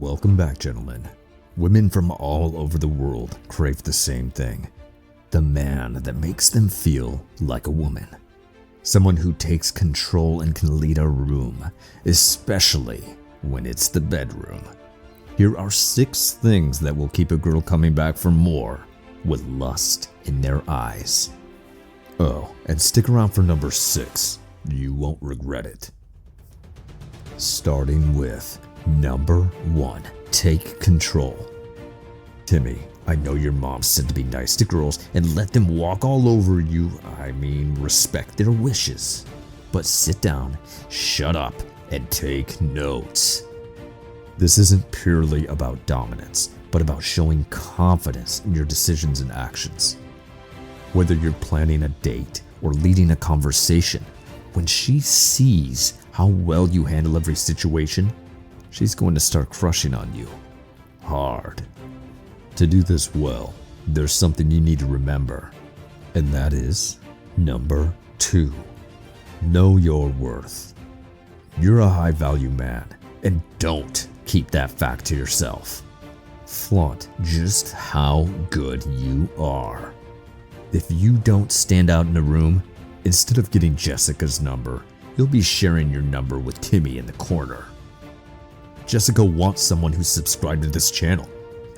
Welcome back, gentlemen. Women from all over the world crave the same thing. The man that makes them feel like a woman. Someone who takes control and can lead a room, especially when it's the bedroom. Here are 6 things that will keep a girl coming back for more with lust in their eyes. Oh, and stick around for number 6. You won't regret it. Starting with number 1, take control. Timmy, I know your mom said to be nice to girls and let them walk all over you. I mean, respect their wishes. But sit down, shut up, and take notes. This isn't purely about dominance, but about showing confidence in your decisions and actions. Whether you're planning a date or leading a conversation, when she sees how well you handle every situation, she's going to start crushing on you. Hard. To do this well, there's something you need to remember, and that is number 2. Know your worth. You're a high-value man, and don't keep that fact to yourself. Flaunt just how good you are. If you don't stand out in a room, instead of getting Jessica's number, you'll be sharing your number with Timmy in the corner. Jessica wants someone who's subscribed to this channel,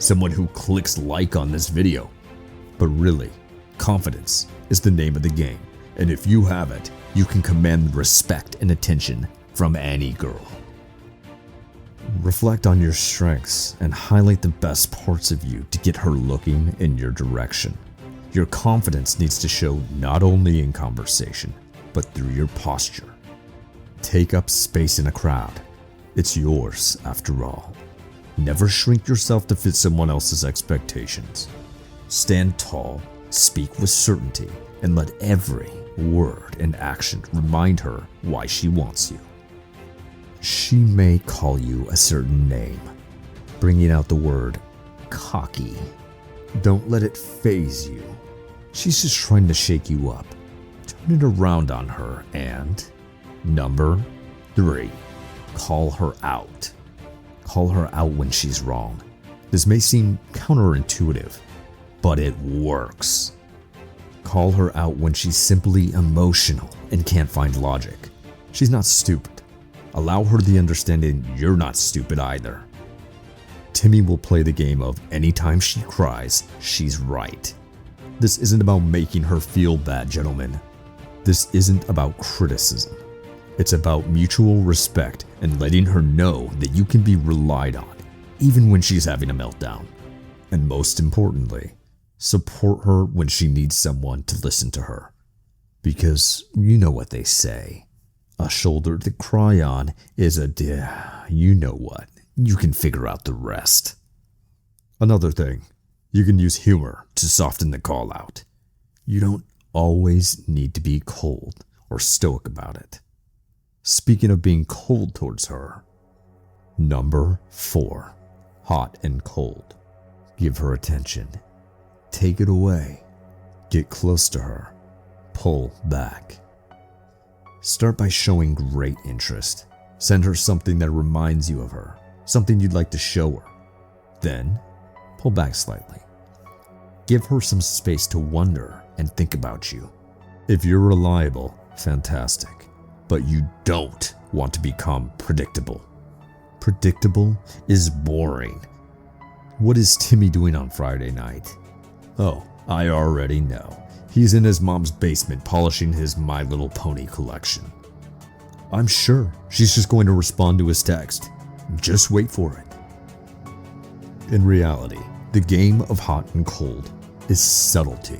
someone who clicks like on this video. But really, confidence is the name of the game, and if you have it, you can command respect and attention from any girl. Reflect on your strengths and highlight the best parts of you to get her looking in your direction. Your confidence needs to show not only in conversation, but through your posture. Take up space in a crowd. It's yours, after all. Never shrink yourself to fit someone else's expectations. Stand tall, speak with certainty, and let every word and action remind her why she wants you. She may call you a certain name, bringing out the word cocky. Don't let it faze you. She's just trying to shake you up. Turn it around on her and, number 3, call her out. Call her out when she's wrong. This may seem counterintuitive, but it works. Call her out when she's simply emotional and can't find logic. She's not stupid. Allow her the understanding you're not stupid either. Timmy will play the game of anytime she cries, she's right. This isn't about making her feel bad, gentlemen. This isn't about criticism. It's about mutual respect and letting her know that you can be relied on, even when she's having a meltdown. And most importantly, support her when she needs someone to listen to her. Because you know what they say. A shoulder to cry on is you know what. You can figure out the rest. Another thing, you can use humor to soften the call out. You don't always need to be cold or stoic about it. Speaking of being cold towards her, number 4, hot and cold. Give her attention. Take it away. Get close to her. Pull back. Start by showing great interest. Send her something that reminds you of her, something you'd like to show her. Then, pull back slightly. Give her some space to wonder and think about you. If you're reliable, fantastic. But you don't want to become predictable. Predictable is boring. What is Timmy doing on Friday night? Oh, I already know. He's in his mom's basement polishing his My Little Pony collection. I'm sure she's just going to respond to his text. Just wait for it. In reality, the game of hot and cold is subtlety.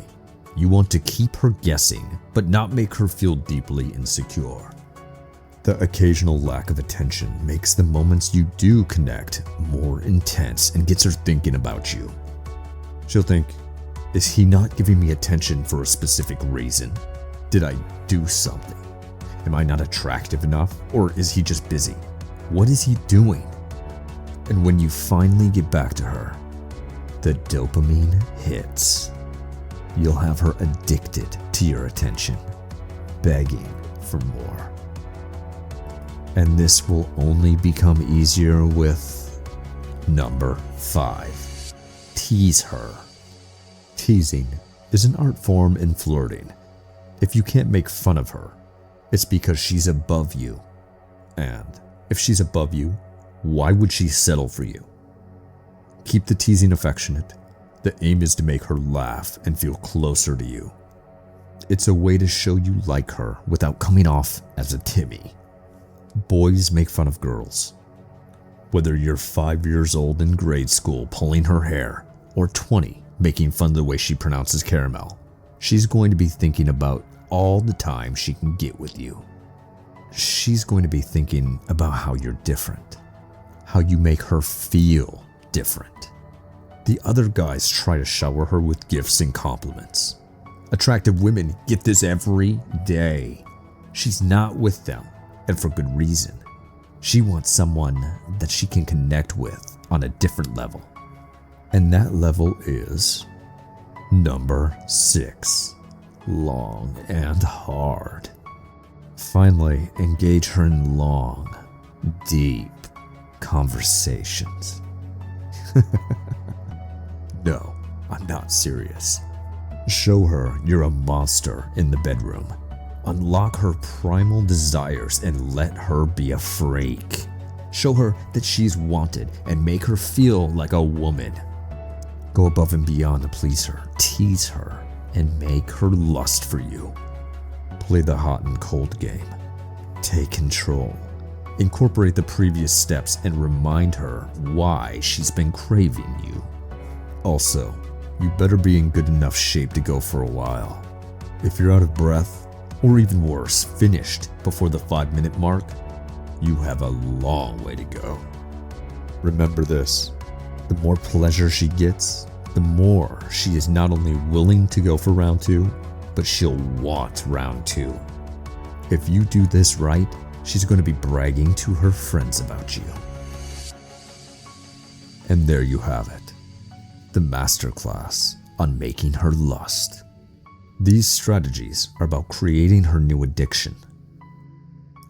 You want to keep her guessing, but not make her feel deeply insecure. The occasional lack of attention makes the moments you do connect more intense and gets her thinking about you. She'll think, is he not giving me attention for a specific reason? Did I do something? Am I not attractive enough? Or is he just busy? What is he doing? And when you finally get back to her, the dopamine hits. You'll have her addicted to your attention, begging for more. And this will only become easier with Number 5. Tease her. Teasing is an art form in flirting. If you can't make fun of her, it's because she's above you. And if she's above you, why would she settle for you? Keep the teasing affectionate. The aim is to make her laugh and feel closer to you. It's a way to show you like her without coming off as a Timmy. Boys make fun of girls. Whether you're 5 years old in grade school pulling her hair, or 20 making fun of the way she pronounces caramel, she's going to be thinking about all the time she can get with you. She's going to be thinking about how you're different, how you make her feel different. The other guys try to shower her with gifts and compliments. Attractive women get this every day. She's not with them, and for good reason. She wants someone that she can connect with on a different level. And that level is number 6. Long and hard. Finally, engage her in long, deep conversations. No, I'm not serious. Show her you're a monster in the bedroom. Unlock her primal desires and let her be a freak. Show her that she's wanted and make her feel like a woman. Go above and beyond to please her, tease her, and make her lust for you. Play the hot and cold game. Take control. Incorporate the previous steps and remind her why she's been craving you. Also, you better be in good enough shape to go for a while. If you're out of breath, or even worse, finished before the 5-minute mark, you have a long way to go. Remember this, the more pleasure she gets, the more she is not only willing to go for round 2, but she'll want round 2. If you do this right, she's going to be bragging to her friends about you. And there you have it, the masterclass on making her lust. These strategies are about creating her new addiction.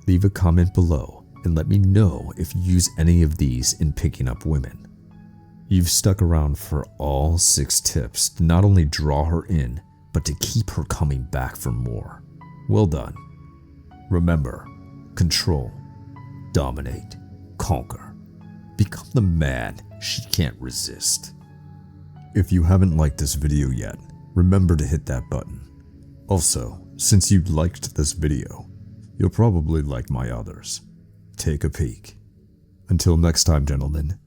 Leave a comment below and let me know if you use any of these in picking up women. You've stuck around for all 6 tips to not only draw her in, but to keep her coming back for more. Well done. Remember, control, dominate, conquer. Become the man she can't resist. If you haven't liked this video yet, remember to hit that button. Also, since you liked this video, you'll probably like my others. Take a peek. Until next time, gentlemen,